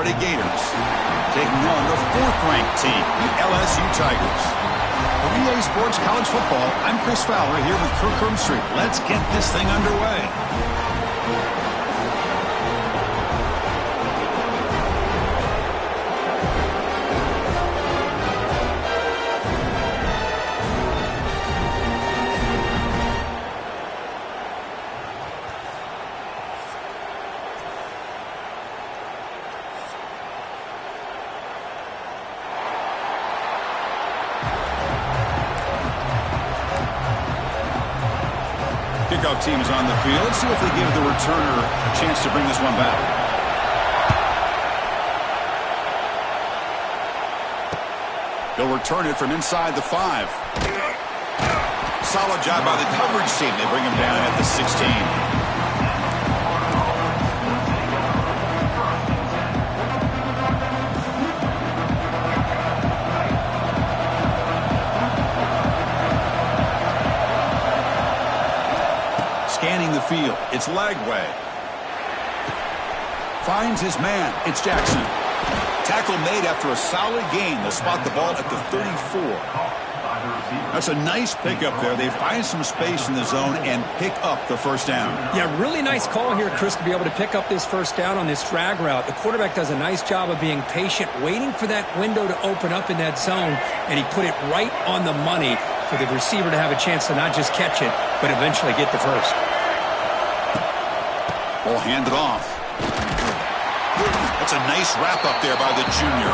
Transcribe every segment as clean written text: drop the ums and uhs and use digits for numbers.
Florida Gators, taking on the 4th-ranked team, the LSU Tigers. For EA Sports College Football, I'm Chris Fowler here with Kirk Herbstreit. Let's get this thing underway. Kickoff team is on the field. Let's see if they give the returner a chance to bring this one back. They'll return it from inside the 5. Solid job by the coverage team. They bring him down at the 16. Scanning the field. It's Lagway. Finds his man. It's Jackson. Tackle made after a solid gain. They'll spot the ball at the 34. That's a nice pickup there. They find some space in the zone and pick up the first down. Yeah, really nice call here, Chris, to be able to pick up this first down on this drag route. The quarterback does a nice job of being patient, waiting for that window to open up in that zone, and he put it right on the money for the receiver to have a chance to not just catch it, but eventually get the first. Ball handed off. That's a nice wrap up there by the junior.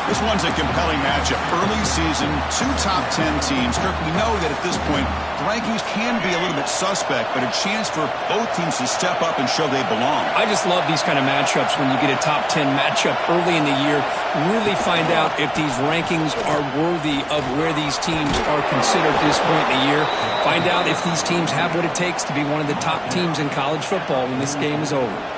This one's a compelling matchup. Early season, 2 top 10 teams. Kirk, we know that at this point, the rankings can be a little bit suspect, but a chance for both teams to step up and show they belong. I just love these kind of matchups when you get a top 10 matchup early in the year. Really find out if these rankings are worthy of where these teams are considered at this point in the year. Find out if these teams have what it takes to be one of the top teams in college football when this game is over.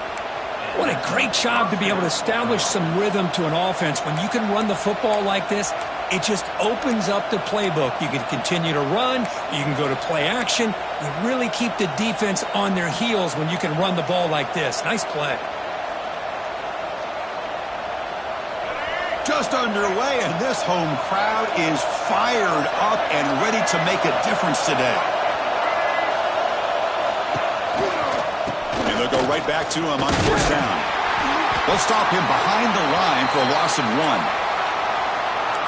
What a great job to be able to establish some rhythm to an offense. When you can run the football like this, it just opens up the playbook. You can continue to run. You can go to play action. You really keep the defense on their heels when you can run the ball like this. Nice play. Just underway, and this home crowd is fired up and ready to make a difference today. And they'll go right back to him on 4th down. They'll stop him behind the line for a loss of 1.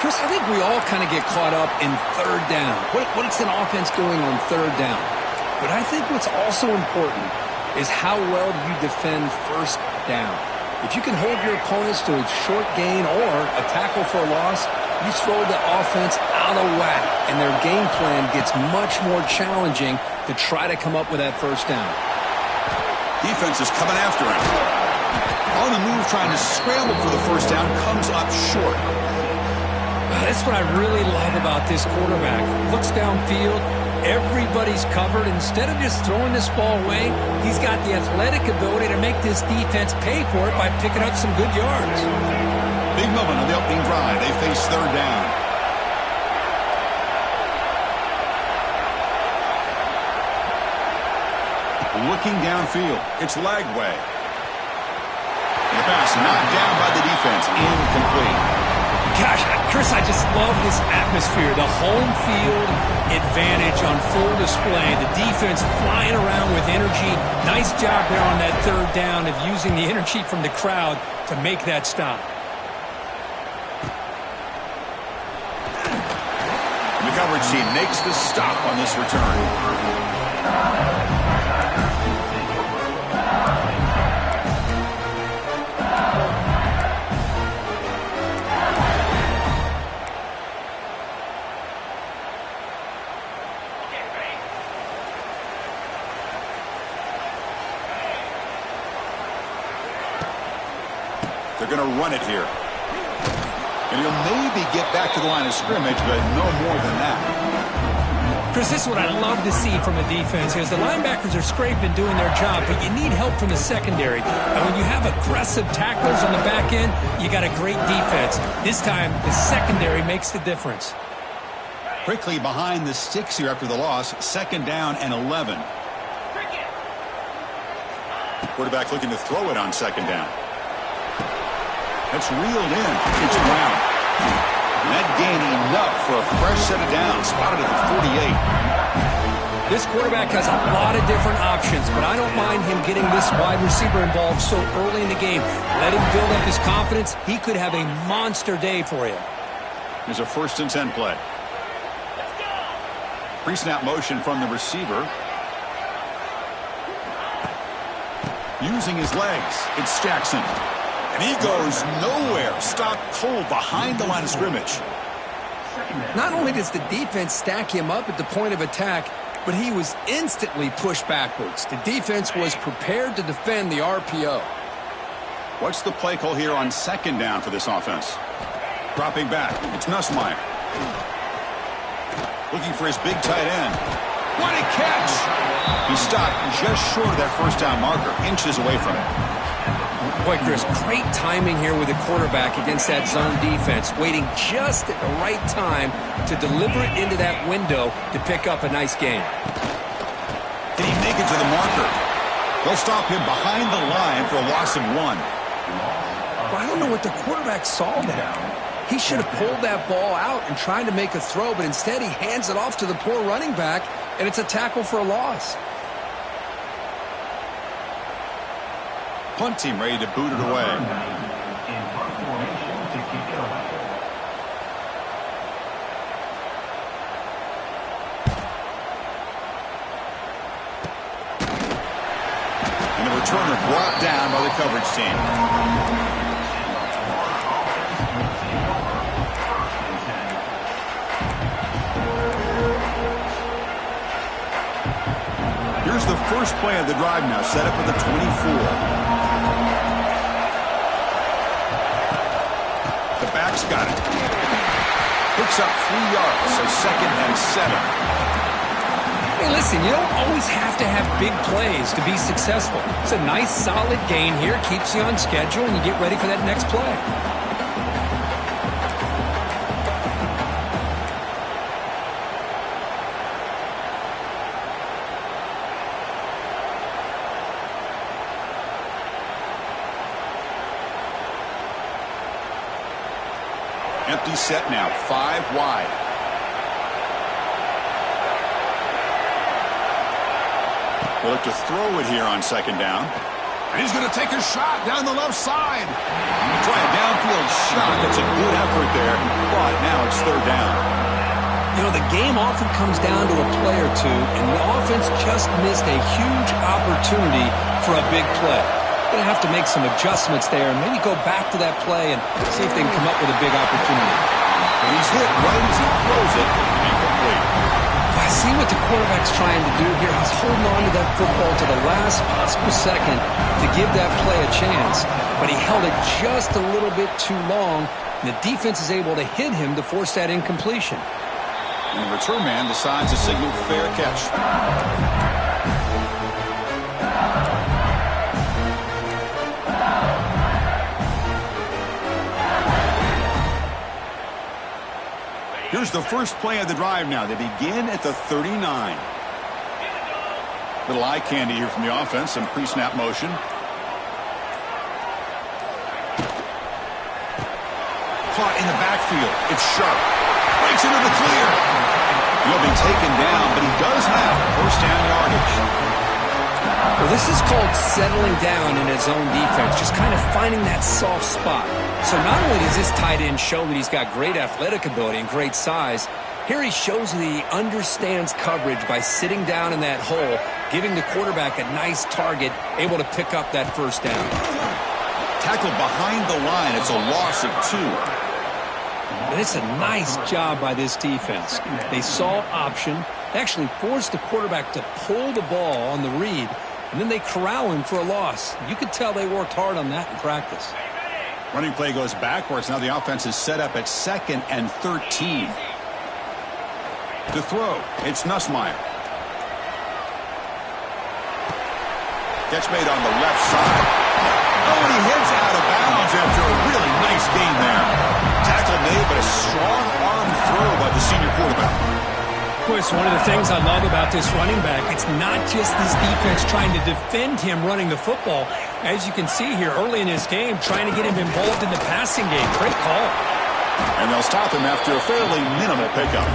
Chris, I think we all kind of get caught up in 3rd down. What's an offense doing on 3rd down? But I think what's also important is how well you defend 1st down. If you can hold your opponents to a short gain or a tackle for a loss, you throw the offense out of whack, and their game plan gets much more challenging to try to come up with that 1st down. Defense is coming after him. On the move, trying to scramble for the 1st down, comes up short. That's what I really love about this quarterback. Looks downfield. Everybody's covered. Instead of just throwing this ball away, he's got the athletic ability to make this defense pay for it by picking up some good yards. Big moment on the opening drive. They face 3rd down. Looking downfield. It's Lagway. The pass knocked down by the defense. Incomplete. Gosh, Chris, I just love this atmosphere. The home field advantage on full display. The defense flying around with energy. Nice job there on that 3rd down of using the energy from the crowd to make that stop. The coverage team makes the stop on this return. They're going to run it here. And he'll maybe get back to the line of scrimmage, but no more than that. Chris, this is what I love to see from a defense. As the linebackers are scraping, doing their job, but you need help from the secondary. And when you have aggressive tacklers on the back end, you got a great defense. This time, the secondary makes the difference. Quickly behind the sticks here after the loss. 2nd down and 11. Quarterback looking to throw it on 2nd down. It's reeled in. It's around. And that gained enough for a fresh set of downs. Spotted at the 48. This quarterback has a lot of different options, but I don't mind him getting this wide receiver involved so early in the game. Let him build up his confidence. He could have a monster day for you. Here's a 1st and 10 play. Pre-snap motion from the receiver. Using his legs, it's Jackson. And he goes nowhere. Stopped cold behind the line of scrimmage. Not only does the defense stack him up at the point of attack, but he was instantly pushed backwards. The defense was prepared to defend the RPO. What's the play call here on 2nd down for this offense? Dropping back, it's Nussmeier. Looking for his big tight end. What a catch! He stopped just short of that 1st down marker, inches away from it. Boy, Chris, great timing here with the quarterback against that zone defense, waiting just at the right time to deliver it into that window to pick up a nice gain. Can he make it to the marker? They'll stop him behind the line for a loss of 1. Well, I don't know what the quarterback saw there. He should have pulled that ball out and tried to make a throw, but instead he hands it off to the poor running back, and it's a tackle for a loss. Punt team ready to boot it away. And the returner brought down by the coverage team. Here's the first play of the drive now, set up at the 24. The back's got it. Picks up 3 yards, so 2nd and 7. Hey, listen, you don't always have to have big plays to be successful. It's a nice, solid gain here, keeps you on schedule, and you get ready for that next play. Empty set now, 5 wide. They'll look to throw it here on 2nd down. And he's going to take a shot down the left side. Try a downfield shot. That's a good effort there. But now it's 3rd down. You know, the game often comes down to a play or two, and the offense just missed a huge opportunity for a big play. Going to have to make some adjustments there and maybe go back to that play and see if they can come up with a big opportunity. And he's hit right as he throws it. Incomplete. I see what the quarterback's trying to do here. He's holding on to that football to the last possible second to give that play a chance. But he held it just a little bit too long, and the defense is able to hit him to force that incompletion. And the return man decides to signal fair catch. Here's the first play of the drive now. They begin at the 39. Little eye candy here from the offense. Some pre-snap motion. Caught in the backfield. It's Sharp. Breaks into the clear. He'll be taken down, but he does have 1st down yardage. Well, this is called settling down in his own defense, just kind of finding that soft spot. So not only does this tight end show that he's got great athletic ability and great size, here he shows that he understands coverage by sitting down in that hole, giving the quarterback a nice target, able to pick up that 1st down. Tackled behind the line. It's a loss of 2. And it's a nice job by this defense. They saw option, they actually forced the quarterback to pull the ball on the read, and then they corral him for a loss. You could tell they worked hard on that in practice. Running play goes backwards. Now the offense is set up at 2nd and 13. To throw, it's Nussmeier. Catch made on the left side. Oh, and he hits out of bounds after a really nice gain there. Tackle made, but a strong arm throw by the senior quarterback. Well, it's one of the things I love about this running back. It's not just this defense trying to defend him running the football. As you can see here early in his game, trying to get him involved in the passing game. Great call. And they'll stop him after a fairly minimal pickup.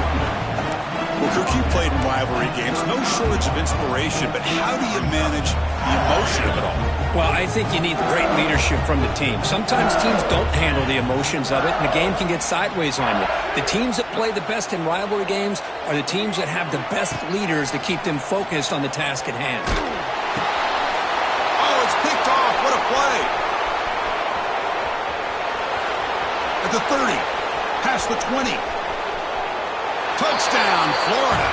Well, Cook, you played in rivalry games. No shortage of inspiration, but how do you manage the emotion of it all? Well, I think you need great leadership from the team. Sometimes teams don't handle the emotions of it, and the game can get sideways on you. The teams that play the best in rivalry games are the teams that have the best leaders to keep them focused on the task at hand. Oh, it's picked off. What a play. At the 30, past the 20. Touchdown, Florida.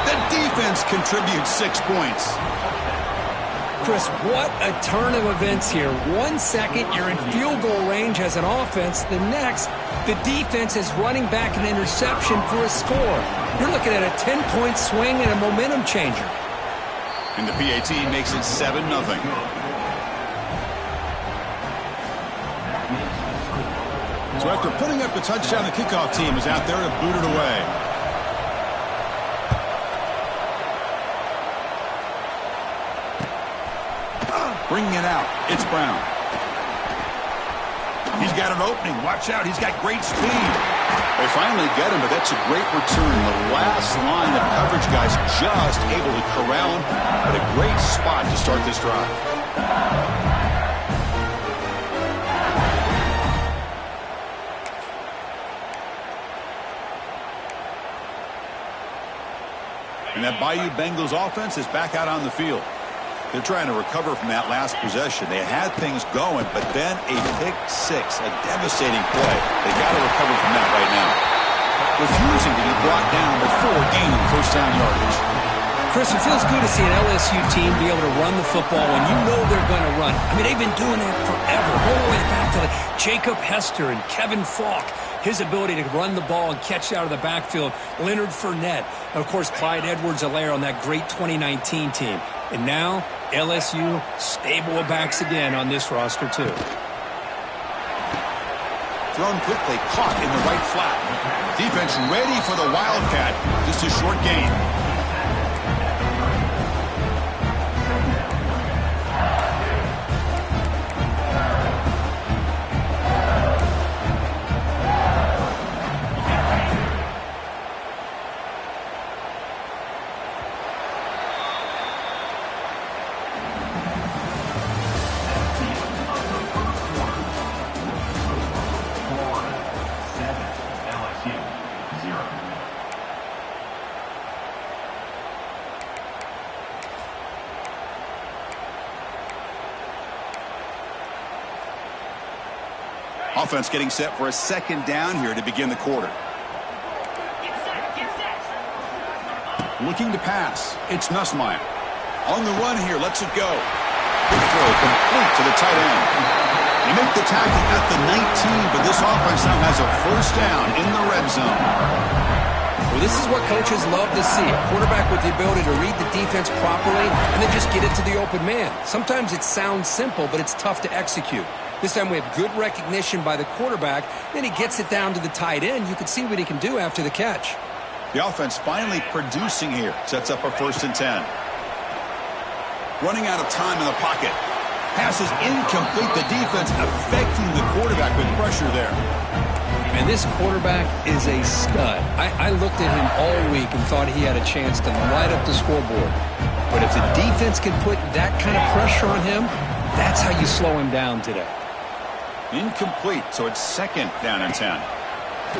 The defense contributes 6 points. Chris, what a turn of events here. 1 second, you're in field goal range as an offense. The next, the defense is running back an interception for a score. You're looking at a 10-point swing and a momentum changer. And the PAT makes it 7-0. So after putting up the touchdown, the kickoff team is out there to boot it away. Bringing it out, it's Brown. He's got an opening. Watch out, he's got great speed. They finally get him, but that's a great return. The last line of coverage guys just able to corral him, but a great spot to start this drive. And that Bayou Bengals offense is back out on the field. They're trying to recover from that last possession. They had things going, but then a pick six, a devastating play. They got to recover from that right now. Refusing to be brought down before gaining first down yardage. Chris, it feels good to see an LSU team be able to run the football when you know they're going to run. I mean, they've been doing that forever. All the way back to Jacob Hester and Kevin Falk. His ability to run the ball and catch out of the backfield. Leonard Fournette. And, of course, Clyde Edwards-Helaire on that great 2019 team. And now, LSU stable of backs again on this roster, too. Thrown quickly, caught in the right flat. Defense ready for the Wildcat. Just a short gain. Offense getting set for a second down here to begin the quarter. Looking to pass. It's Nussmeier. On the run here. Lets it go. Big throw complete to the tight end. They make the tackle at the 19, but this offense now has a first down in the red zone. Well, this is what coaches love to see. A quarterback with the ability to read the defense properly and then just get it to the open man. Sometimes it sounds simple, but it's tough to execute. This time we have good recognition by the quarterback. Then he gets it down to the tight end. You can see what he can do after the catch. The offense finally producing here. Sets up a 1st and 10. Running out of time in the pocket. Pass is incomplete. The defense affecting the quarterback with pressure there. And this quarterback is a stud. I looked at him all week and thought he had a chance to light up the scoreboard. But if the defense can put that kind of pressure on him, that's how you slow him down today. Incomplete, so it's 2nd down and 10.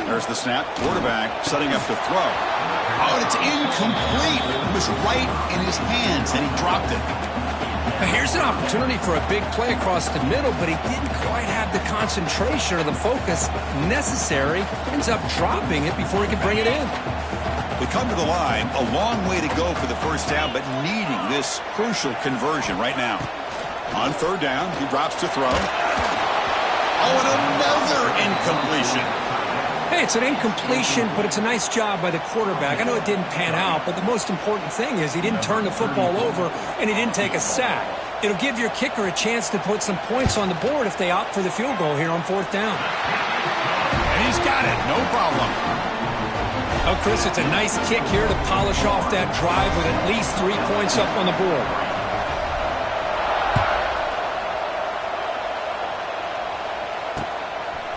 There's the snap. Quarterback setting up to throw. Oh, and it's incomplete. It was right in his hands, and he dropped it. Now here's an opportunity for a big play across the middle, but he didn't quite have the concentration or the focus necessary. Ends up dropping it before he could bring it in. They come to the line. A long way to go for the first down, but needing this crucial conversion right now. On 3rd down, he drops to throw. Oh, and another incompletion. Hey, it's an incompletion, but it's a nice job by the quarterback. I know it didn't pan out, but the most important thing is he didn't turn the football over and he didn't take a sack. It'll give your kicker a chance to put some points on the board if they opt for the field goal here on 4th down. And he's got it, no problem. Oh, Chris, it's a nice kick here to polish off that drive with at least 3 points up on the board.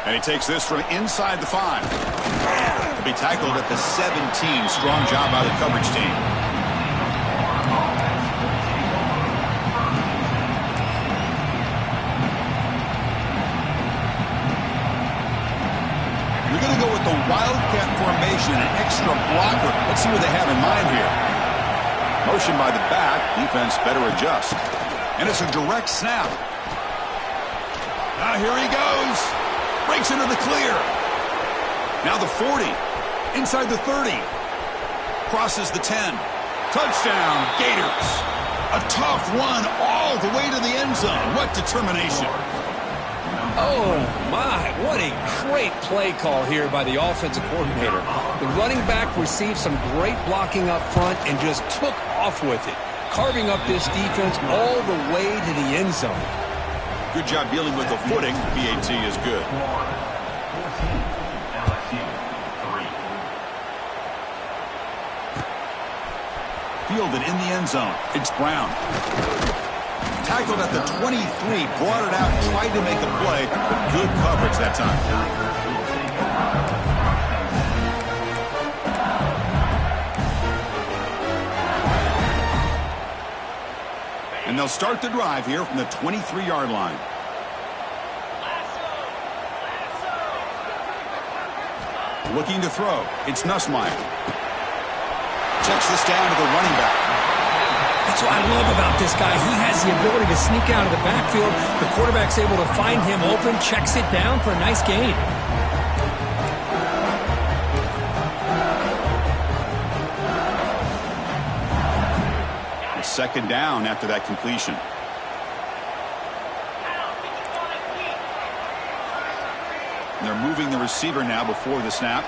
And he takes this from inside the 5. To be tackled at the 17. Strong job by the coverage team. We're going to go with the Wildcat formation, an extra blocker. Let's see what they have in mind here. Motion by the back. Defense better adjust. And it's a direct snap. Now here he goes. Breaks into the clear. Now the 40. Inside the 30. Crosses the 10. Touchdown, Gators. A tough one all the way to the end zone. What determination. Oh, my. What a great play call here by the offensive coordinator. The running back received some great blocking up front and just took off with it, carving up this defense all the way to the end zone. Good job dealing with the footing. PAT is good. Fielded in the end zone. It's Brown. Tackled at the 23. Brought it out. Tried to make a play. But good coverage that time. And they'll start the drive here from the 23-yard line. Looking to throw. It's Nussmeier. Checks this down to the running back. That's what I love about this guy. He has the ability to sneak out of the backfield. The quarterback's able to find him open, checks it down for a nice gain. Second down after that completion. And they're moving the receiver now before the snap.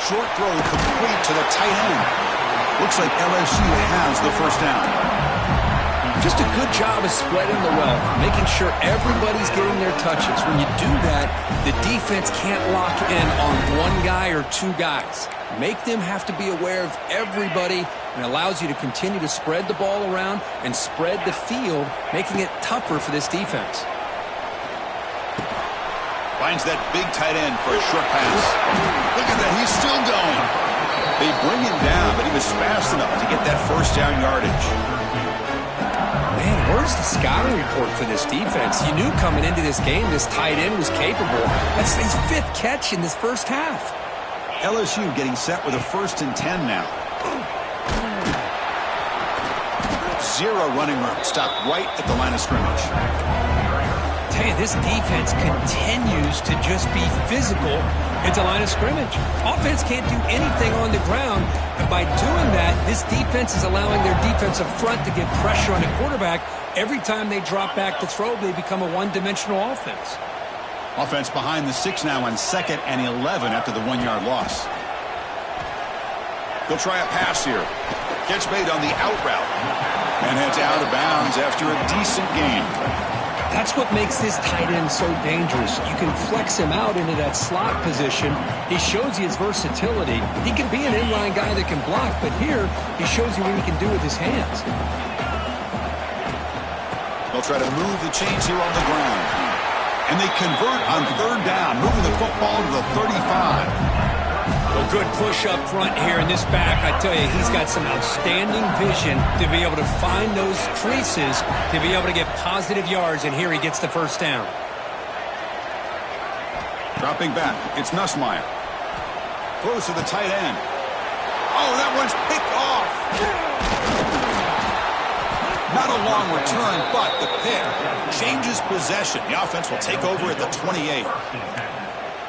Short throw complete to the tight end. Looks like LSU has the first down. Just a good job of spreading the wealth, making sure everybody's getting their touches. When you do that, the defense can't lock in on one guy or two guys. Make them have to be aware of everybody, and allows you to continue to spread the ball around and spread the field, making it tougher for this defense. Finds that big tight end for a short pass. Look at that, he's still going. They bring him down, but he was fast enough to get that first down yardage. Man, where's the scouting report for this defense? You knew coming into this game this tight end was capable. That's his 5th catch in this first half. LSU getting set with a 1st and 10 now. Zero running room. Stopped right at the line of scrimmage. Tell you, this defense continues to just be physical at the line of scrimmage. Offense can't do anything on the ground, and by doing that, this defense is allowing their defensive front to get pressure on the quarterback. Every time they drop back to throw, they become a one-dimensional offense. Offense behind the 6 now on 2nd and 11 after the 1-yard loss. They'll try a pass here. Catch made on the out route. And heads out of bounds after a decent gain. That's what makes this tight end so dangerous. You can flex him out into that slot position. He shows you his versatility. He can be an inline guy that can block, but here he shows you what he can do with his hands. They'll try to move the chains here on the ground. And they convert on 3rd down, moving the football to the 35. A good push up front here in this back. I tell you, he's got some outstanding vision to be able to find those creases, to be able to get positive yards, and here he gets the first down. Dropping back, it's Nussmeier. Throws to the tight end. Oh, that one's picked off. Not a long return, but the pick changes possession. The offense will take over at the 28.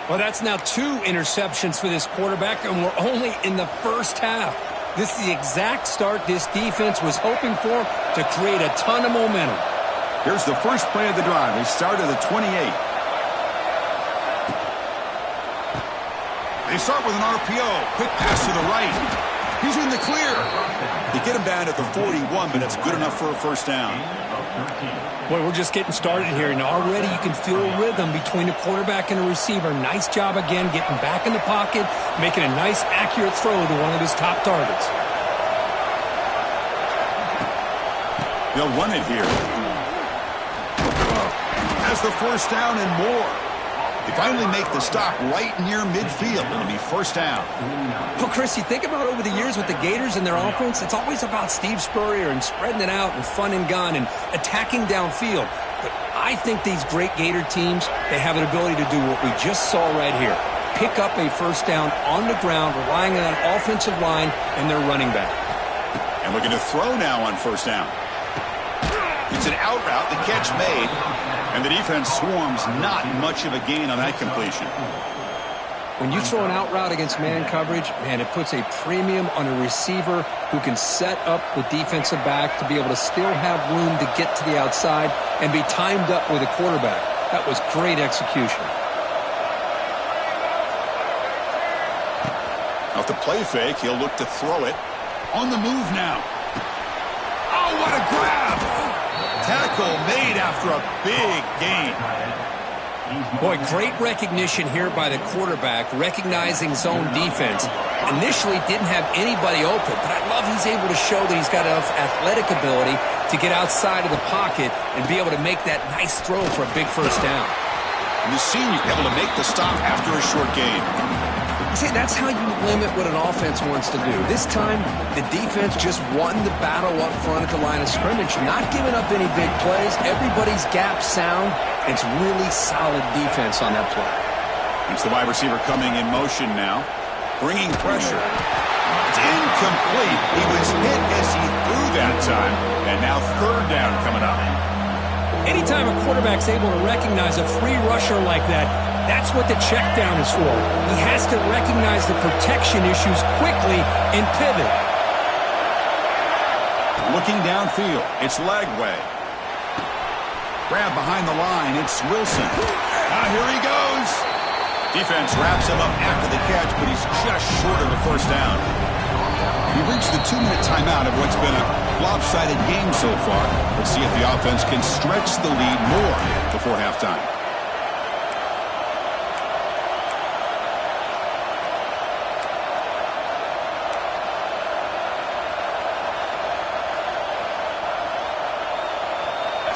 Well, that's now 2 interceptions for this quarterback, and we're only in the first half. This is the exact start this defense was hoping for to create a ton of momentum. Here's the first play of the drive. They start at the 28. They start with an RPO. Quick pass to the right. He's in the clear. They get him down at the 41, but that's good enough for a first down. Boy, we're just getting started here, and already you can feel a rhythm between the quarterback and the receiver. Nice job again getting back in the pocket, making a nice, accurate throw to one of his top targets. They'll run it here. Has the first down and more. They finally make the stop right near midfield. It'll be first down. Well, Chris, you think about over the years with the Gators and their offense, it's always about Steve Spurrier and spreading it out and fun and gun and attacking downfield. But I think these great Gator teams, they have an ability to do what we just saw right here. Pick up a first down on the ground, relying on an offensive line and their running back. And looking to throw now on first down. It's an out route, the catch made, and the defense swarms. Not much of a gain on that completion. When you throw an out route against man coverage, man, it puts a premium on a receiver who can set up the defensive back to be able to still have room to get to the outside and be timed up with a quarterback. That was great execution. Off the play fake, he'll look to throw it. On the move now. Oh, what a grab! Tackle made after a big gain. Boy, great recognition here by the quarterback, recognizing zone defense. Initially didn't have anybody open, but I love he's able to show that he's got enough athletic ability to get outside of the pocket and be able to make that nice throw for a big first down. And the senior able to make the stop after a short gain. See, that's how you limit what an offense wants to do. This time, the defense just won the battle up front at the line of scrimmage, not giving up any big plays. Everybody's gap sound. It's really solid defense on that play. It's the wide receiver coming in motion now, bringing pressure. It's incomplete. He was hit as he threw that time, and now third down coming up. Anytime a quarterback's able to recognize a free rusher like that, that's what the check down is for. He has to recognize the protection issues quickly and pivot. Looking downfield, it's Lagway. Grab behind the line, it's Wilson. Here he goes. Defense wraps him up after the catch, but he's just short of the first down. We've reached the 2-minute timeout of what's been a lopsided game so far. Let's see if the offense can stretch the lead more before halftime.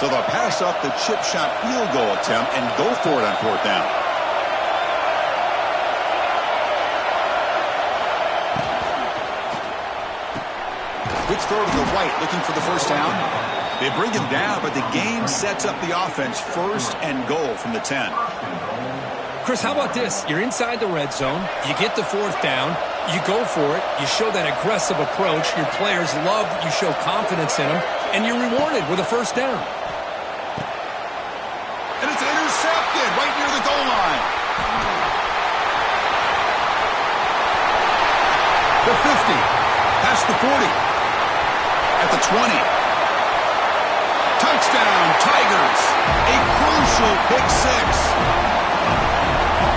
So they'll pass up the chip shot field goal attempt and go for it on fourth down. Quick throw to the right, looking for the first down. They bring him down, but the game sets up the offense first and goal from the 10. Chris, how about this? You're inside the red zone. You get the fourth down. You go for it. You show that aggressive approach. Your players love that you show confidence in them, and you're rewarded with a first down. And it's intercepted right near the goal line. The 50, past the 40, at the 20. Touchdown, Tigers. A crucial pick six.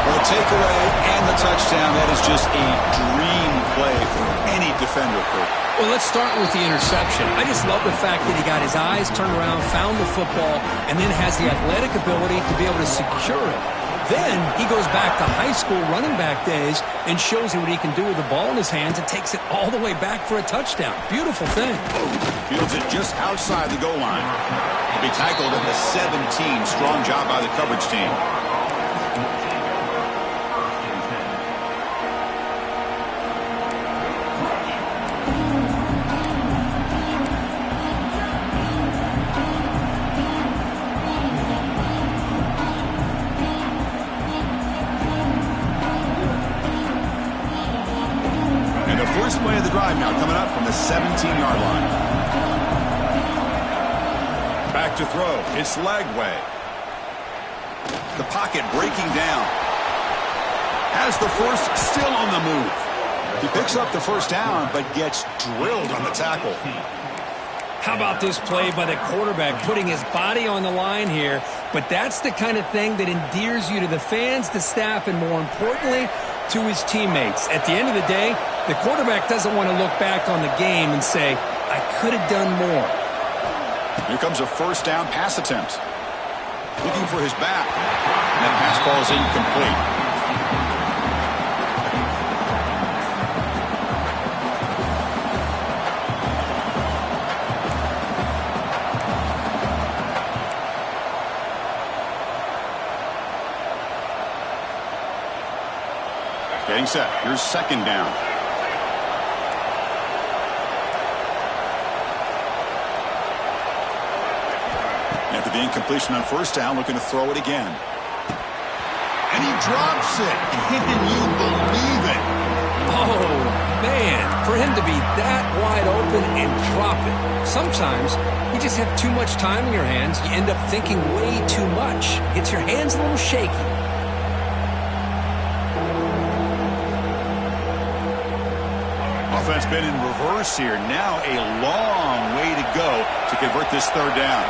Well, the takeaway and the touchdown, that is just a dream play for any defender, Kurt. Well, let's start with the interception. I just love the fact that he got his eyes turned around, found the football, and then has the athletic ability to be able to secure it. Then he goes back to high school running back days and shows you what he can do with the ball in his hands and takes it all the way back for a touchdown. Beautiful thing. Fields it just outside the goal line. He'll be tackled at the 17. Strong job by the coverage team. First play of the drive now coming up from the 17-yard line. Back to throw. It's Lagway. The pocket breaking down. Has the first, still on the move. He picks up the first down, but gets drilled on the tackle. How about this play by the quarterback, putting his body on the line here? But that's the kind of thing that endears you to the fans, the staff, and more importantly, to his teammates. At the end of the day, the quarterback doesn't want to look back on the game and say, I could have done more. Here comes a first down pass attempt. Looking for his back. And that pass ball is incomplete. Getting set. Here's second down. After the incompletion on first down, looking to throw it again. And he drops it. Can you believe it? Oh, man. For him to be that wide open and drop it. Sometimes you just have too much time in your hands. You end up thinking way too much. Gets your hands a little shaky. Offense been in reverse here. Now a long way to go to convert this third down.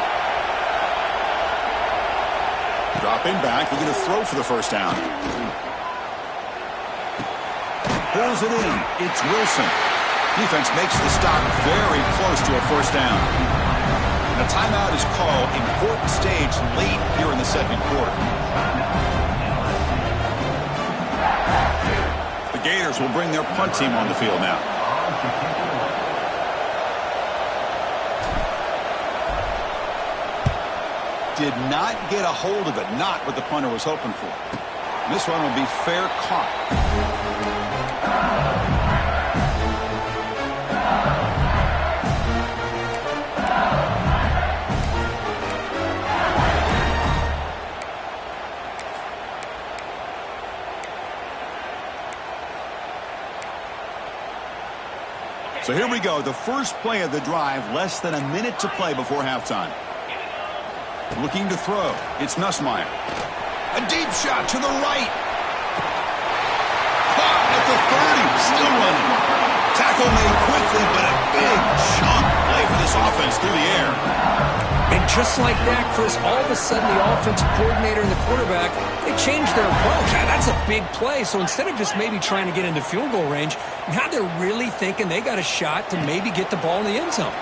Dropping back, looking to throw for the first down. Pulls it in. It's Wilson. Defense makes the stop very close to a first down. And a timeout is called. Important stage late here in the second quarter. The Gators will bring their punt team on the field now. Did not get a hold of it. Not what the punter was hoping for. This one will be fair caught. So here we go, the first play of the drive, less than a minute to play before halftime. Looking to throw, it's Nussmeier. A deep shot to the right. Caught at the 30, still running. Tackle made quickly, but a big chunk play for this offense through the air. And just like that, Chris, all of a sudden the offensive coordinator and the quarterback, they changed their approach. That's a big play. So instead of just maybe trying to get into field goal range, now they're really thinking they got a shot to maybe get the ball in the end zone.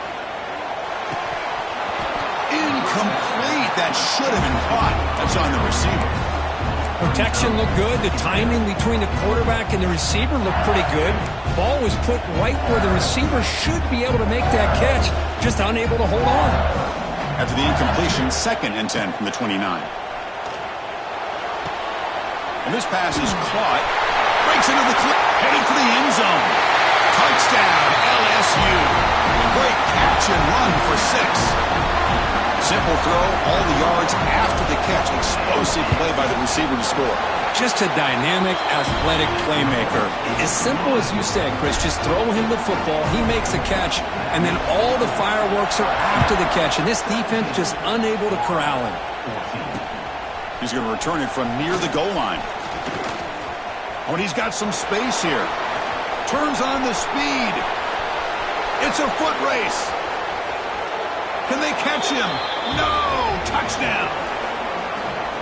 Incomplete. That should have been caught. That's on the receiver. Protection looked good. The timing between the quarterback and the receiver looked pretty good. Ball was put right where the receiver should be able to make that catch, just unable to hold on. After the incompletion, 2nd and 10 from the 29. And this pass is caught. Breaks into the clip. Heading for the end zone. Touchdown, LSU. Great catch and run for 6. Simple throw, all the yards after the catch. Explosive play by the receiver to score. Just a dynamic, athletic playmaker. As simple as you said, Chris, just throw him the football, he makes a catch, and then all the fireworks are after the catch. And this defense just unable to corral him. He's going to return it from near the goal line. Oh, and he's got some space here. Turns on the speed. It's a foot race. Can they catch him? No! Touchdown!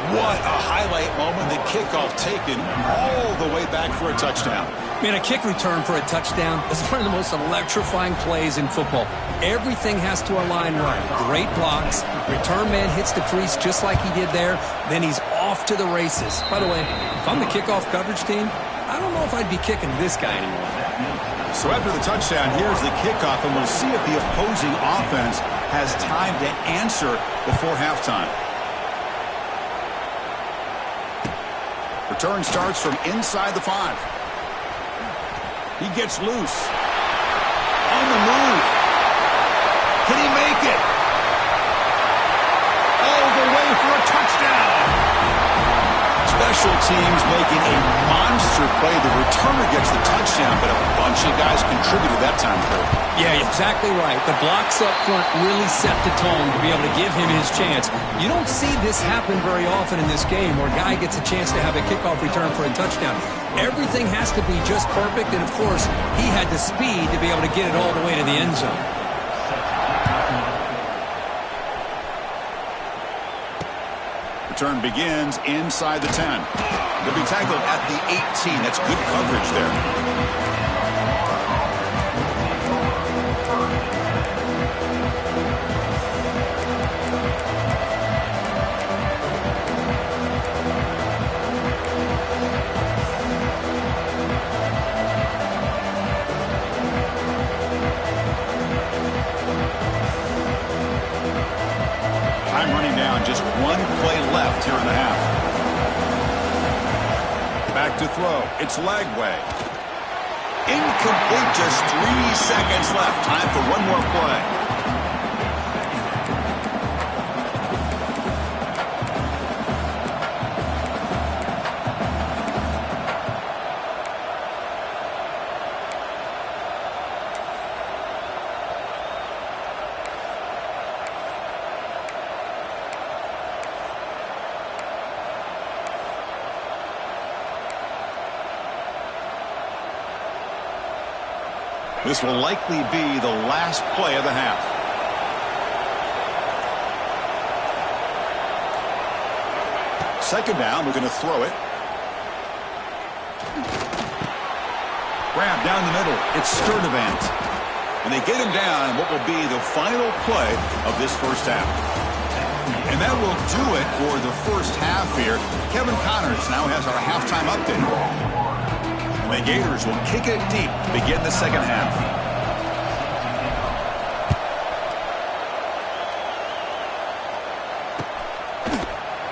What a highlight moment. The kickoff taken all the way back for a touchdown. Man, a kick return for a touchdown is one of the most electrifying plays in football. Everything has to align right. Great blocks. Return man hits the crease just like he did there. Then he's off to the races. By the way, if I'm the kickoff coverage team, I don't know if I'd be kicking this guy anymore. So after the touchdown, here's the kickoff, and we'll see if the opposing offense has time to answer before halftime. Return starts from inside the 5. He gets loose. On the move. Can he make it? All the way for a touchdown. Special teams making a monster play. The returner gets the touchdown, but a bunch of guys contributed that time for it. Yeah, exactly right. The blocks up front really set the tone to be able to give him his chance. You don't see this happen very often in this game where a guy gets a chance to have a kickoff return for a touchdown. Everything has to be just perfect, and of course, he had the speed to be able to get it all the way to the end zone. Return begins inside the 10. He'll be tackled at the 18. That's good coverage there. touchdown. Just one play left here in the half. Back to throw. It's Lagway. Incomplete. Just 3 seconds left. Time for one more play. This will likely be the last play of the half. Second down, we're going to throw it. Grab down the middle. It's Sturdivant. And they get him down in what will be the final play of this first half. And that will do it for the first half here. Kevin Connors now has our halftime update. The Gators will kick it deep to begin the second half.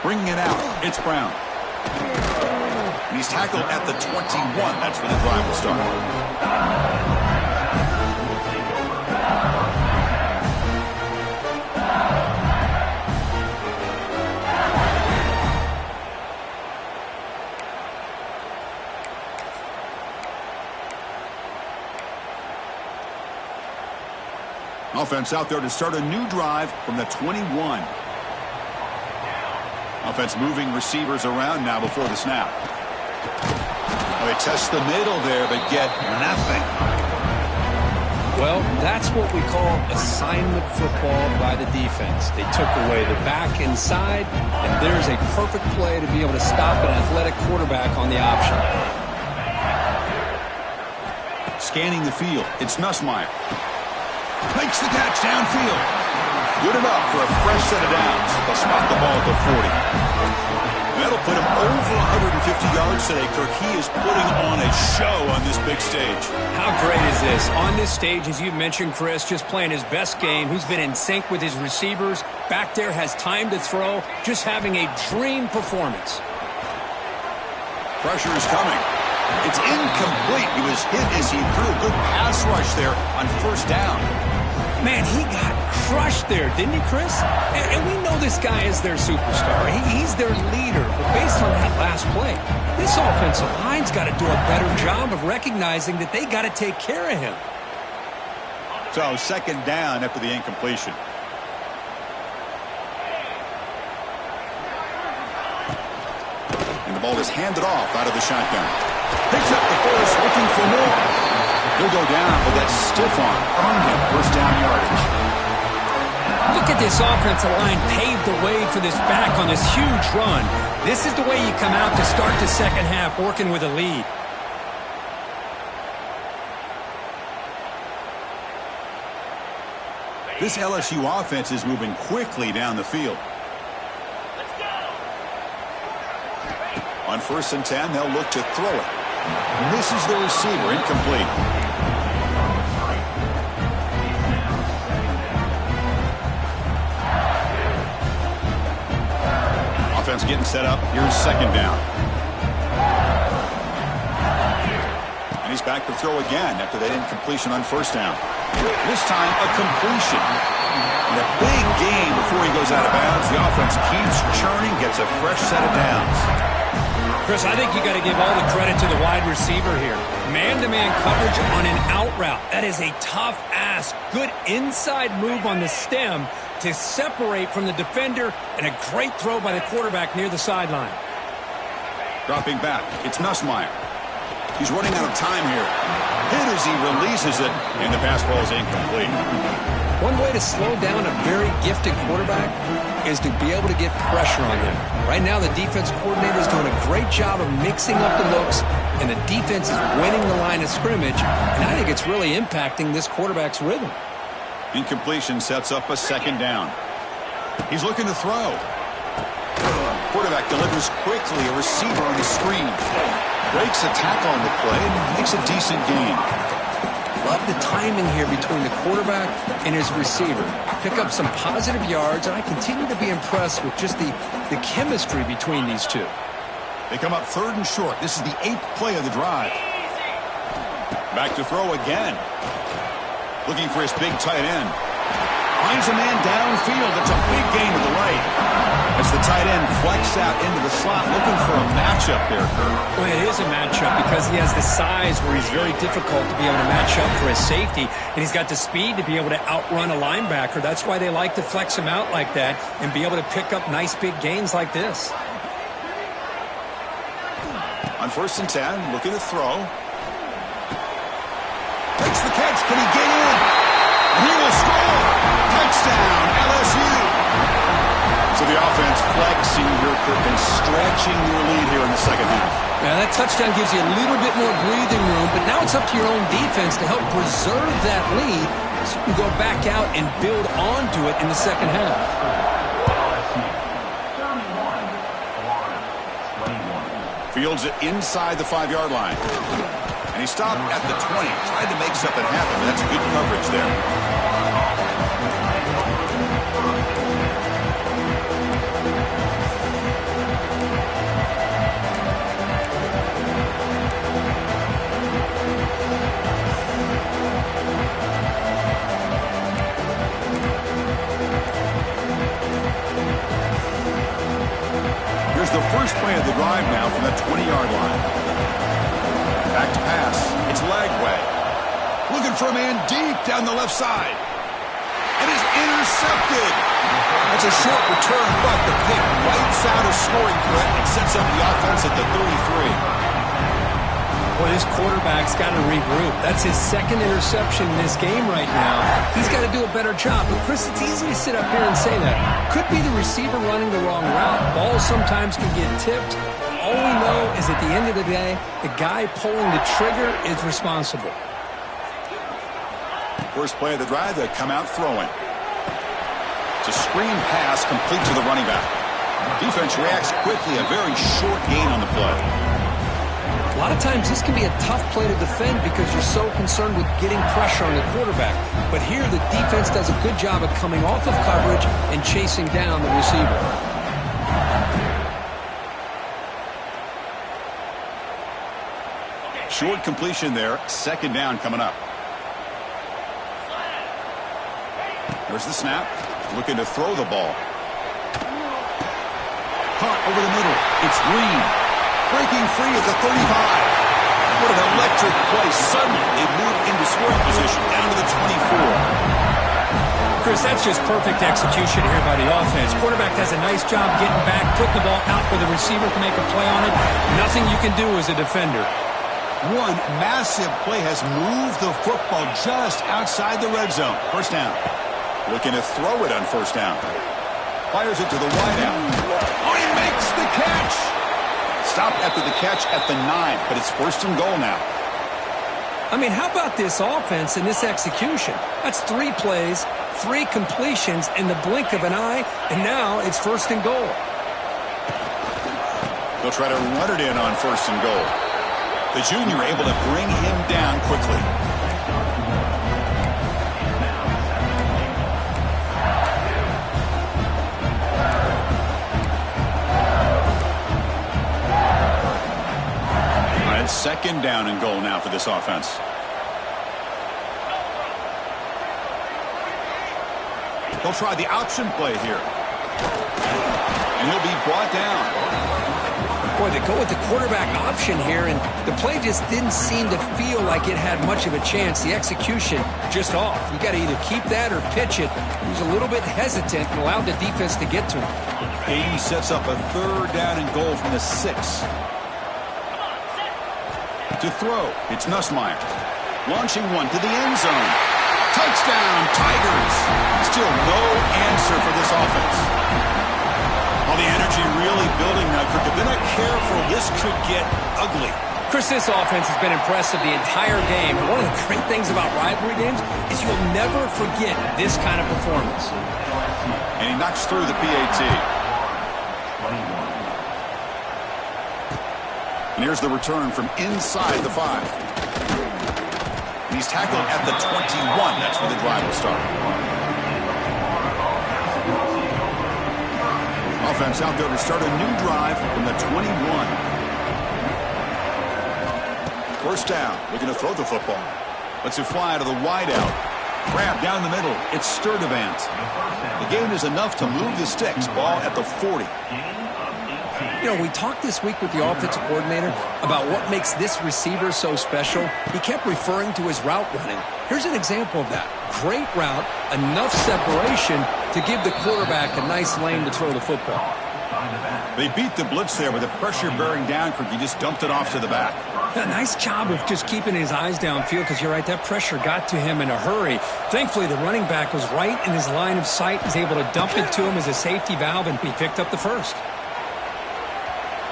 Bringing it out, it's Brown. And he's tackled at the 21. That's where the drive will start. Offense out there to start a new drive from the 21. Offense moving receivers around now before the snap. They test the middle there, but get nothing. Well, that's what we call assignment football by the defense. They took away the back inside, and there's a perfect play to be able to stop an athletic quarterback on the option. Scanning the field, it's Nussmeier. Makes the catch downfield. Good enough for a fresh set of downs. They'll spot the ball at the 40. That'll put him over 150 yards today, Kirk. He is putting on a show on this big stage. How great is this? On this stage, as you mentioned, Chris, just playing his best game. He's been in sync with his receivers. Back there, has time to throw. Just having a dream performance. Pressure is coming. It's incomplete. He was hit as he threw. Good pass rush there on first down. Man, he got crushed there, didn't he, Chris? And we know this guy is their superstar. He's their leader. But based on that last play, this offensive line's got to do a better job of recognizing that they got to take care of him. So second down after the incompletion. And the ball is handed off out of the shotgun. Picks up the first, looking for more. He'll go down, but that stiff arm earned him first down yardage. Look at this offensive line paved the way for this back on this huge run. This is the way you come out to start the second half, working with a lead. This LSU offense is moving quickly down the field. On 1st and 10, they'll look to throw it. Misses the receiver, incomplete. Offense getting set up. Here's second down. And he's back to throw again after that incompletion on first down. This time, a completion. And a big gain before he goes out of bounds. The offense keeps churning, gets a fresh set of downs. Chris, I think you got to give all the credit to the wide receiver here. Man-to-man coverage on an out route. That is a tough ask. Good inside move on the stem to separate from the defender, and a great throw by the quarterback near the sideline. Dropping back, it's Nussmeier. He's running out of time here. Hit as he releases it, and the pass ball is incomplete. One way to slow down a very gifted quarterback is to be able to get pressure on him. Right now, the defense coordinator is doing a great job of mixing up the looks, and the defense is winning the line of scrimmage, and I think it's really impacting this quarterback's rhythm. Incompletion sets up a second down. He's looking to throw. Quarterback delivers quickly, a receiver on the screen. Breaks a tackle on the play and makes a decent gain. love the timing here between the quarterback and his receiver. Pick up some positive yards, and I continue to be impressed with just the chemistry between these two. They come up 3rd and short. This is the 8th play of the drive. Back to throw again. Looking for his big tight end. Finds a man downfield. That's a big gain to the right. As the tight end flex out into the slot, looking for a matchup there, Kurt. Well, it is a matchup because he has the size where he's very difficult to be able to match up for his safety, and he's got the speed to be able to outrun a linebacker. That's why they like to flex him out like that and be able to pick up nice big gains like this. On 1st and 10, looking to throw. Makes the catch. Can he get in? And he will score. Touchdown, LSU. So the offense flexing your and stretching your lead here in the second half. Now that touchdown gives you a little bit more breathing room, but now it's up to your own defense to help preserve that lead so you can go back out and build onto it in the second half. Fields it inside the 5-yard line. And he stopped at the 20. Tried to make something happen, but that's good coverage there. Here's the first play of the drive now from the 20-yard line. Back to pass. It's Lagway. Looking for a man deep down the left side. And is intercepted. That's a short return, but the pick wipes out a scoring threat and sets up the offense at the 33. Boy, this quarterback's got to regroup. That's his 2nd interception in this game right now. He's got to do a better job. But, Chris, it's easy to sit up here and say that. Could be the receiver running the wrong route. Balls sometimes can get tipped. All we know is at the end of the day, the guy pulling the trigger is responsible. First play of the drive, they come out throwing. It's a screen pass complete to the running back. Defense reacts quickly, a very short gain on the play. A lot of times this can be a tough play to defend because you're so concerned with getting pressure on the quarterback. But here the defense does a good job of coming off of coverage and chasing down the receiver. Short completion there. 2nd down coming up. There's the snap. Looking to throw the ball. Caught over the middle. It's Green. Breaking free at the 35. What an electric play. Suddenly, they move into scoring position down to the 24. Chris, that's just perfect execution here by the offense. Quarterback does a nice job getting back, putting the ball out where the receiver can make a play on it. Nothing you can do as a defender. One massive play has moved the football just outside the red zone. 1st down. Looking to throw it on 1st down. Fires it to the wideout. Oh, he makes the catch. Stopped after the catch at the 9, but it's 1st and goal now. I mean, how about this offense and this execution? That's 3 plays, 3 completions in the blink of an eye, and now it's 1st and goal. They'll try to run it in on 1st and goal. The junior able to bring him down quickly. All right, 2nd down and goal now for this offense. They'll try the option play here. And he'll be brought down. Boy, they go with the quarterback option here, and the play just didn't seem to feel like it had much of a chance. The execution just off. You got to either keep that or pitch it. He was a little bit hesitant and allowed the defense to get to him. Game sets up a 3rd down and goal from the 6. To throw, it's Nussmeier. Launching one to the end zone. Touchdown, Tigers. Still no answer for this offense. All the energy really building now. If they're not careful, this could get ugly. Chris, this offense has been impressive the entire game. And one of the great things about rivalry games is you'll never forget this kind of performance. And he knocks through the PAT. And here's the return from inside the 5. He's tackled at the 21. That's where the drive will start. Offense out there to start a new drive from the 21. First down, looking to throw the football. Lets it fly to the wideout. Grab down the middle. It's Sturdivant. The gain is enough to move the sticks. Ball at the 40. You know, we talked this week with the offensive coordinator about what makes this receiver so special. He kept referring to his route running. Here's an example of that. Great route, enough separation to give the quarterback a nice lane to throw the football. They beat the blitz there with the pressure bearing down. He just dumped it off to the back. A nice job of just keeping his eyes downfield because you're right, that pressure got to him in a hurry. Thankfully, the running back was right in his line of sight. He's able to dump it to him as a safety valve, and he picked up the first.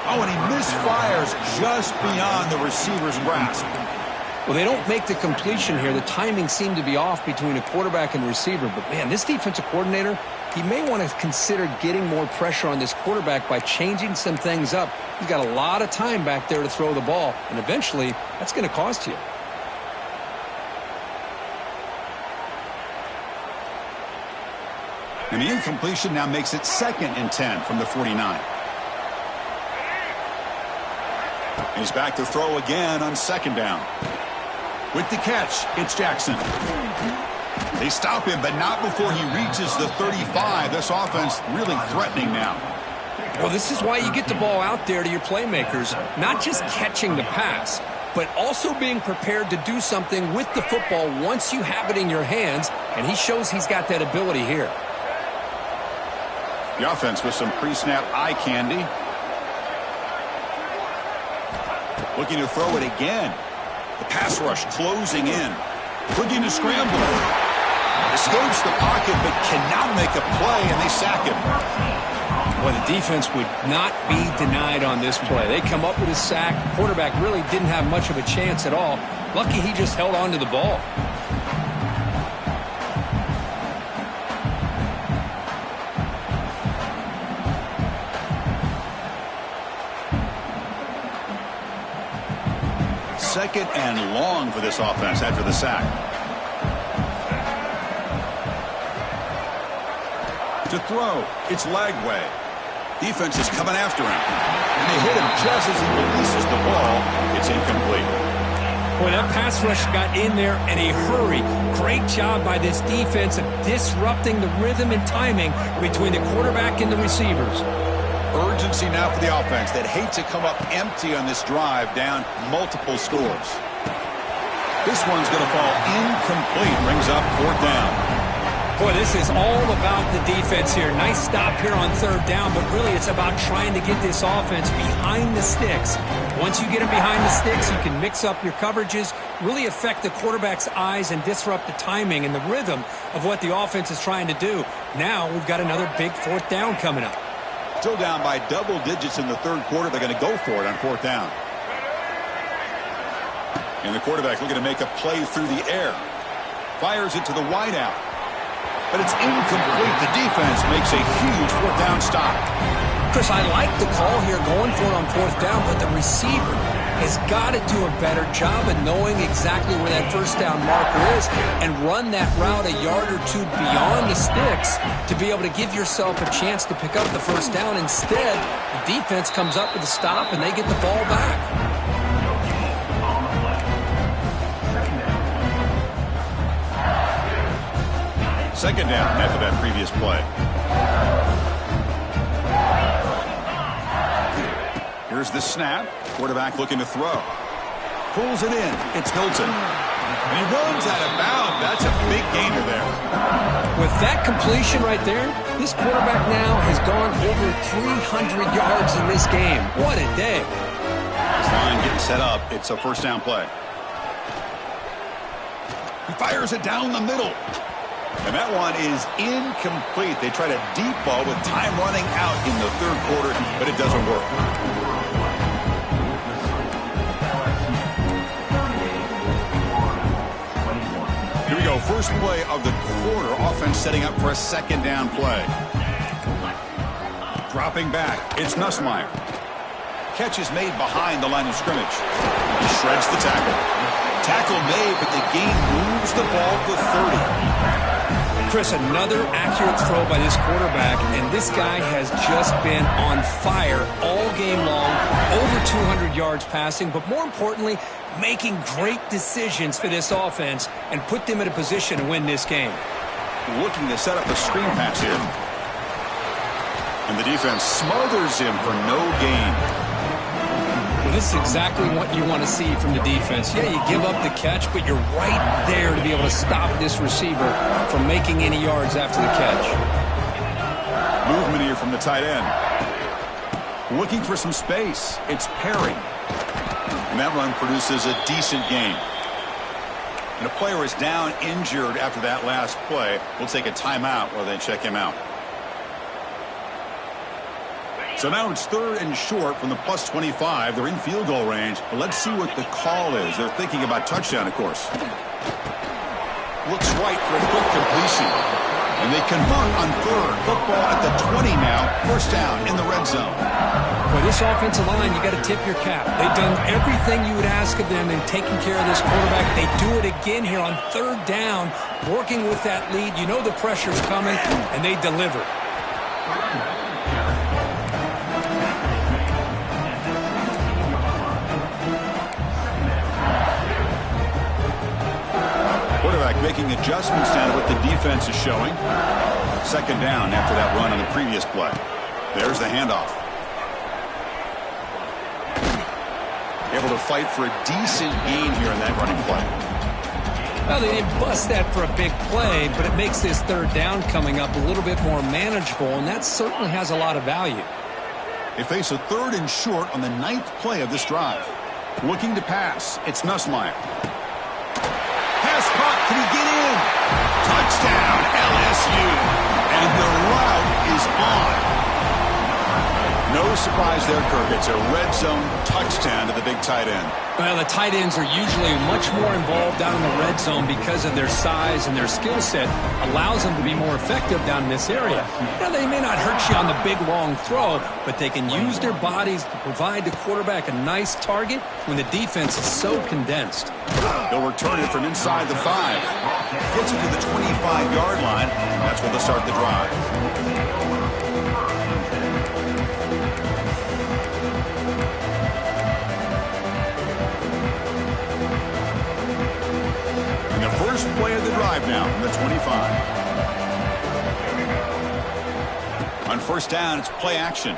Oh, and he misfires just beyond the receiver's grasp. Well, they don't make the completion here. The timing seemed to be off between a quarterback and receiver. But, man, this defensive coordinator, he may want to consider getting more pressure on this quarterback by changing some things up. He's got a lot of time back there to throw the ball, and eventually that's going to cost you. And the incompletion now makes it 2nd and 10 from the 49. He's back to throw again on 2nd down. With the catch, it's Jackson. They stop him, but not before he reaches the 35. This offense really threatening now. Well, this is why you get the ball out there to your playmakers, not just catching the pass, but also being prepared to do something with the football once you have it in your hands, and he shows he's got that ability here. The offense with some pre-snap eye candy. Looking to throw it again. The pass rush closing in. Looking to scramble. Escapes the pocket but cannot make a play, and they sack him. Well, the defense would not be denied on this play. They come up with a sack. The quarterback really didn't have much of a chance at all. Lucky he just held on to the ball. Second and long for this offense after the sack. To throw, it's Lagway. Defense is coming after him. And they hit him just as he releases the ball. It's incomplete. Boy, that pass rush got in there in a hurry. Great job by this defense of disrupting the rhythm and timing between the quarterback and the receivers. Urgency now for the offense that hate to come up empty on this drive, down multiple scores. This one's going to fall incomplete. Brings up 4th down. Boy, this is all about the defense here. Nice stop here on 3rd down, but really it's about trying to get this offense behind the sticks. Once you get them behind the sticks, you can mix up your coverages, really affect the quarterback's eyes and disrupt the timing and the rhythm of what the offense is trying to do. Now we've got another big 4th down coming up. Still down by double digits in the 3rd quarter. They're going to go for it on 4th down. And the quarterback looking to make a play through the air. Fires it to the wideout. But it's incomplete. The defense makes a huge 4th down stop. Chris, I like the call here going for it on 4th down, but the receiver has got to do a better job of knowing exactly where that 1st down marker is and run that route a yard or two beyond the sticks to be able to give yourself a chance to pick up the 1st down. Instead, the defense comes up with a stop and they get the ball back. Second down after that previous play. Here's the snap. Quarterback looking to throw. Pulls it in. It's Hilton. And he runs out of bounds. That's a big gainer there. With that completion right there, this quarterback now has gone over 300 yards in this game. What a day. This line getting set up. It's a 1st down play. He fires it down the middle. And that one is incomplete. They tried a deep ball with time running out in the 3rd quarter, but it doesn't work. Here we go. First play of the quarter. Offense setting up for a 2nd down play. Dropping back. It's Nussmeier. Catch is made behind the line of scrimmage. He shreds the tackle. Tackle made, but the gain moves the ball to 30. Chris, another accurate throw by this quarterback, and this guy has just been on fire all game long, over 200 yards passing, but more importantly, making great decisions for this offense and put them in a position to win this game. Looking to set up a screen pass here. And the defense smothers him for no gain. Well, this is exactly what you want to see from the defense. Yeah, you give up the catch, but you're right there to be able to stop this receiver from making any yards after the catch. Movement here from the tight end. Looking for some space. It's Perry. And that run produces a decent gain. And a player is down injured after that last play. We'll take a timeout while they check him out. So now it's 3rd and short from the plus 25. They're in field goal range. But let's see what the call is. They're thinking about touchdown, of course. Looks right for a quick completion. And they convert on 3rd. Football at the 20 now. 1st down in the red zone. Boy, this offensive line, you got to tip your cap. They've done everything you would ask of them in taking care of this quarterback. They do it again here on 3rd down, working with that lead. You know the pressure's coming, and they deliver. Quarterback making adjustments down to what the defense is showing. 2nd down after that run on the previous play. There's the handoff. Able to fight for a decent gain here in that running play. Well, they didn't bust that for a big play, but it makes this 3rd down coming up a little bit more manageable, and that certainly has a lot of value. They face a 3rd and short on the 9th play of this drive. Looking to pass. It's Nussmeier. Pass caught. Can he get in? Touchdown, LSU. And the route is on. No surprise there, Kirk. It's a red zone touchdown to the big tight end. Well, the tight ends are usually much more involved down in the red zone because of their size and their skill set allows them to be more effective down in this area. Now, they may not hurt you on the big, long throw, but they can use their bodies to provide the quarterback a nice target when the defense is so condensed. They'll return it from inside the 5. Gets it to the 25-yard line. That's where they'll start the drive. First play of the drive now from the 25. On 1st down, it's play action.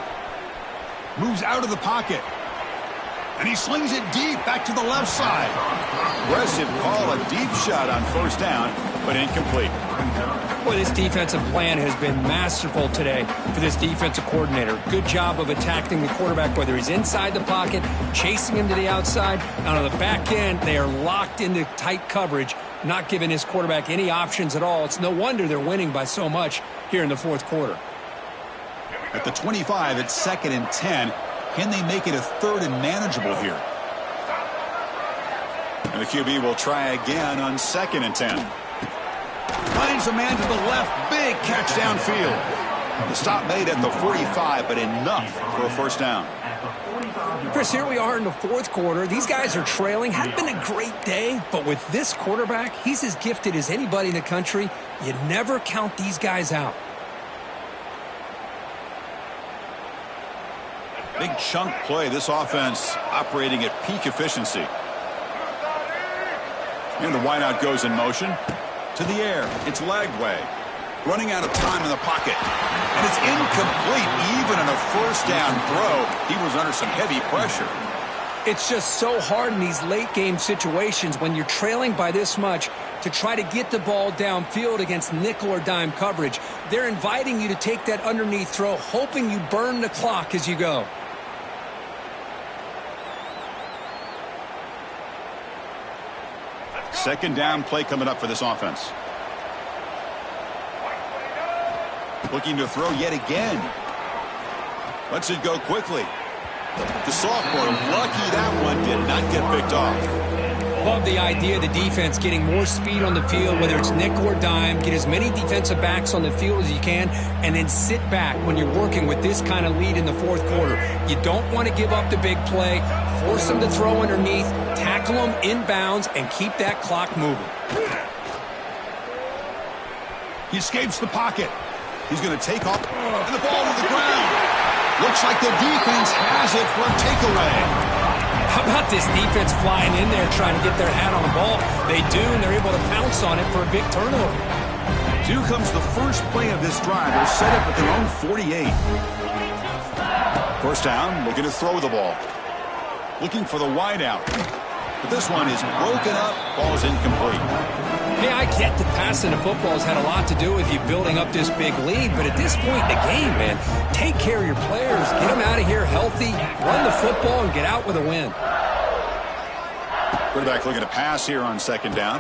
Moves out of the pocket. And he slings it deep back to the left side. Aggressive call, a deep shot on 1st down, but incomplete. Boy, this defensive plan has been masterful today for this defensive coordinator. Good job of attacking the quarterback, whether he's inside the pocket, chasing him to the outside. And on the back end, they are locked into tight coverage, not giving his quarterback any options at all. It's no wonder they're winning by so much here in the 4th quarter. At the 25, it's 2nd and 10. Can they make it a 3rd and manageable here? And the QB will try again on 2nd and 10. Finds a man to the left. Big catch downfield. The stop made at the 45, but enough for a 1st down. Chris, here we are in the 4th quarter. These guys are trailing. Had been a great day, but with this quarterback, he's as gifted as anybody in the country. You never count these guys out. Big chunk play. This offense operating at peak efficiency. And the wideout goes in motion. To the air. It's Lagway. Running out of time in the pocket. And it's incomplete. Even on a 1st down throw, he was under some heavy pressure. It's just so hard in these late game situations when you're trailing by this much to try to get the ball downfield against nickel or dime coverage. They're inviting you to take that underneath throw, hoping you burn the clock as you go. Second down play coming up for this offense. Looking to throw yet again. Lets it go quickly. The sophomore, lucky that one did not get picked off. Love the idea of the defense getting more speed on the field, whether it's nickel or dime. Get as many defensive backs on the field as you can, and then sit back when you're working with this kind of lead in the fourth quarter. You don't want to give up the big play. Force them to throw underneath, tackle them inbounds, and keep that clock moving. He escapes the pocket. He's going to take off, and the ball to the ground. Looks like the defense has it for a takeaway. How about this defense flying in there trying to get their hat on the ball? They do, and they're able to pounce on it for a big turnover. Here comes the first play of this drive. They're set up at their own 48. First down, looking to throw the ball. Looking for the wide out. But this one is broken up, falls incomplete. Hey, I get that passing the football has had a lot to do with you building up this big lead, but at this point in the game, man, take care of your players. Get them out of here healthy, run the football, and get out with a win. Quarterback looking to pass here on second down.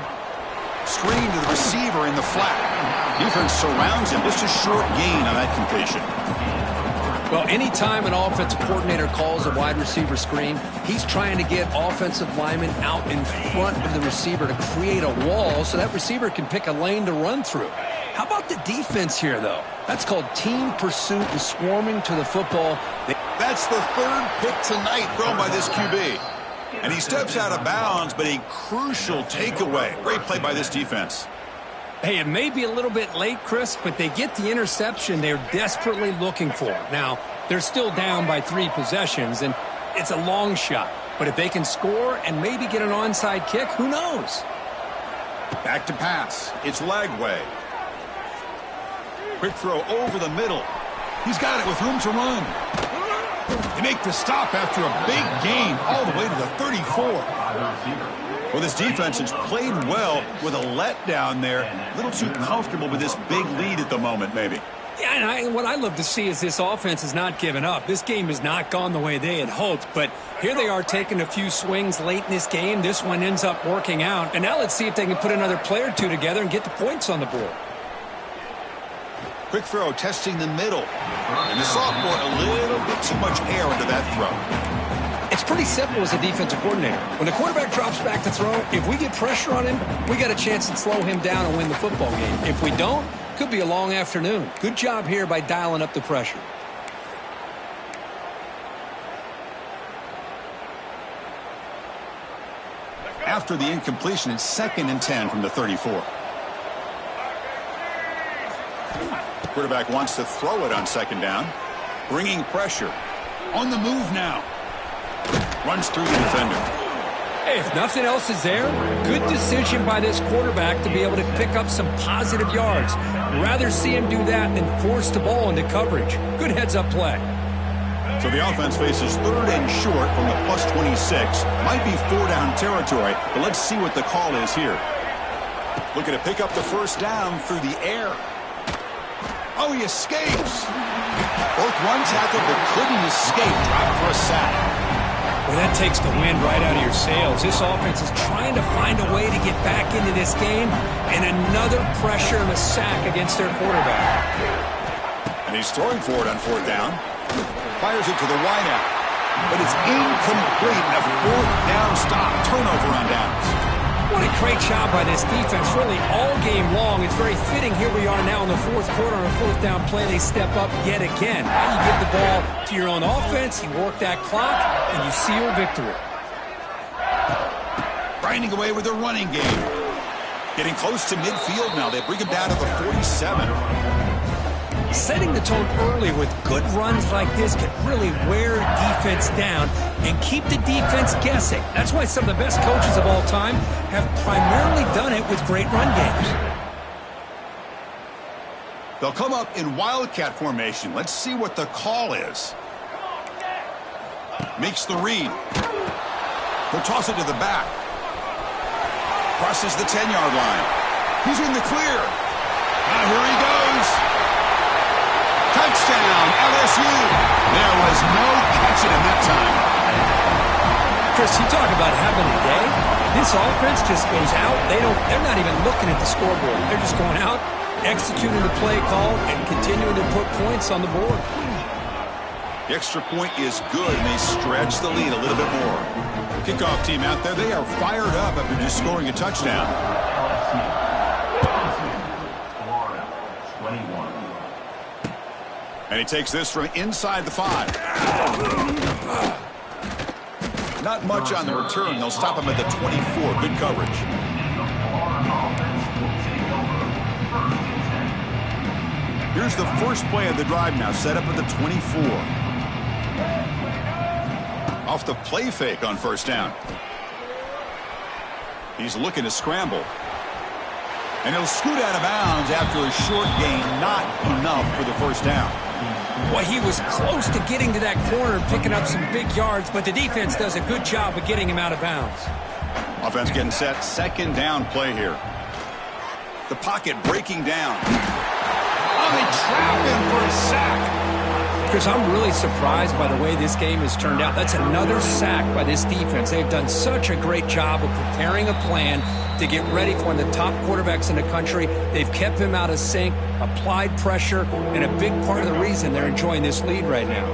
Screen to the receiver in the flat. Defense surrounds him. Just a short gain on that completion. Well, anytime an offensive coordinator calls a wide receiver screen, he's trying to get offensive linemen out in front of the receiver to create a wall so that receiver can pick a lane to run through. How about the defense here, though? That's called team pursuit and swarming to the football. That's the third pick tonight thrown by this QB. And he steps out of bounds, but a crucial takeaway. Great play by this defense. Hey, it may be a little bit late, Chris, but they get the interception they're desperately looking for. Now, they're still down by 3 possessions, and it's a long shot. But if they can score and maybe get an onside kick, who knows? Back to pass. It's Lagway. Quick throw over the middle. He's got it with room to run. They make the stop after a big gain all the way to the 34. Well, this defense has played well with a letdown there. A little too comfortable with this big lead at the moment, maybe. Yeah, and what I love to see is this offense has not given up. This game has not gone the way they had hoped, but here they are taking a few swings late in this game. This one ends up working out, and now let's see if they can put another play or two together and get the points on the board. Quick throw, testing the middle. And the sophomore, a little bit too much air into that throw. It's pretty simple as a defensive coordinator. When the quarterback drops back to throw, if we get pressure on him, we got a chance to slow him down and win the football game. If we don't, could be a long afternoon. Good job here by dialing up the pressure. After the incompletion, it's 2nd and 10 from the 34. Quarterback wants to throw it on second down. Bringing pressure. On the move now. Runs through the defender. Hey, if nothing else is there, good decision by this quarterback to be able to pick up some positive yards. Rather see him do that than force the ball into coverage. Good heads-up play. So the offense faces 3rd and short from the plus 26. Might be 4-down territory, but let's see what the call is here. Looking to pick up the first down through the air. Oh, he escapes. Both run tackled, but couldn't escape. Dropped for a sack. Well, that takes the wind right out of your sails. This offense is trying to find a way to get back into this game, and another pressure and a sack against their quarterback. And he's throwing for it on 4th down. Fires it to the wideout, but it's incomplete. A 4th down stop. Turnover on downs. What a great job by this defense, really all game long. It's very fitting. Here we are now in the 4th quarter on a 4th down play. They step up yet again. Now you give the ball to your own offense, you work that clock, and you seal victory. Grinding away with their running game. Getting close to midfield now. They bring him down to the 47. Setting the tone early with good runs like this can really wear defense down and keep the defense guessing. That's why some of the best coaches of all time have primarily done it with great run games. They'll come up in wildcat formation. Let's see what the call is. Makes the read. He'll toss it to the back. Crosses the 10-yard line. He's in the clear. Now here he goes. Touchdown, LSU. There was no catching him that time. Chris, you talk about having a day. This offense just goes out. They're not even looking at the scoreboard. They're just going out, executing the play call, and continuing to put points on the board. The extra point is good, and they stretch the lead a little bit more. Kickoff team out there, they are fired up after just scoring a touchdown. And he takes this from inside the 5. Not much on the return. They'll stop him at the 24. Good coverage. Here's the first play of the drive now, set up at the 24. Off the play fake on first down. He's looking to scramble. And he'll scoot out of bounds after a short gain, not enough for the first down. Well, he was close to getting to that corner and picking up some big yards, but the defense does a good job of getting him out of bounds. Offense getting set, second down play here. The pocket breaking down. Oh, they trap him for a sack. Chris, I'm really surprised by the way this game has turned out. That's another sack by this defense. They've done such a great job of preparing a plan to get ready for one of the top quarterbacks in the country. They've kept him out of sync, applied pressure, and a big part of the reason they're enjoying this lead right now.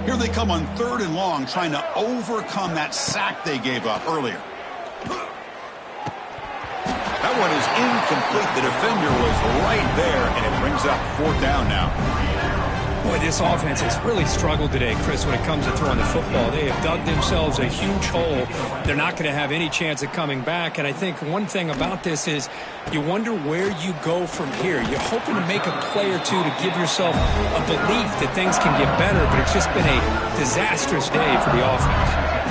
Here they come on 3rd and long, trying to overcome that sack they gave up earlier. That one is incomplete. The defender was right there, and it brings up 4th down now. Boy, this offense has really struggled today, Chris, when it comes to throwing the football. They have dug themselves a huge hole. They're not going to have any chance of coming back. And I think one thing about this is you wonder where you go from here. You're hoping to make a play or two to give yourself a belief that things can get better, but it's just been a disastrous day for the offense.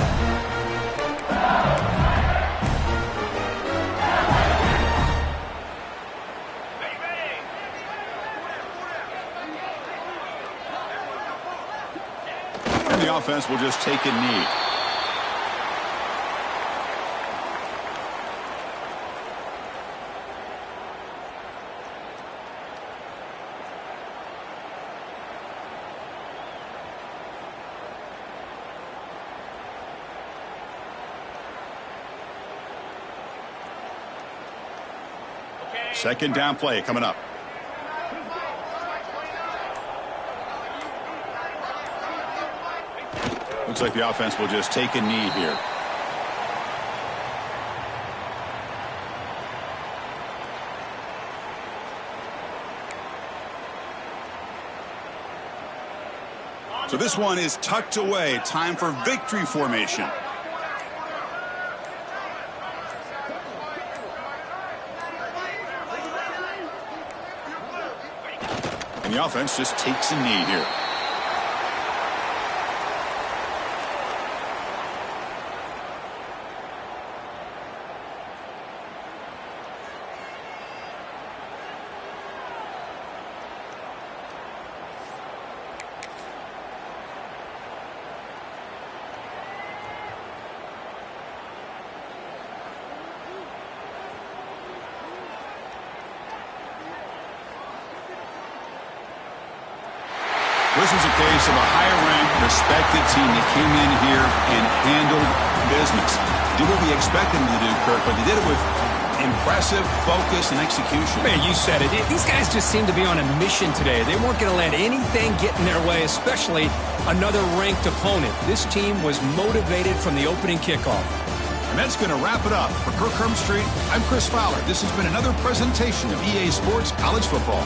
The offense will just take a knee. Second down play coming up. Looks like the offense will just take a knee here. So this one is tucked away. Time for victory formation. And the offense just takes a knee here. This was a case of a higher-ranked, respected team that came in here and handled business. Did what we expected them to do, Kirk, but they did it with impressive focus and execution. Man, you said it. These guys just seem to be on a mission today. They weren't going to let anything get in their way, especially another ranked opponent. This team was motivated from the opening kickoff. And that's going to wrap it up. For Kirk Hermstreet, I'm Chris Fowler. This has been another presentation of EA Sports College Football.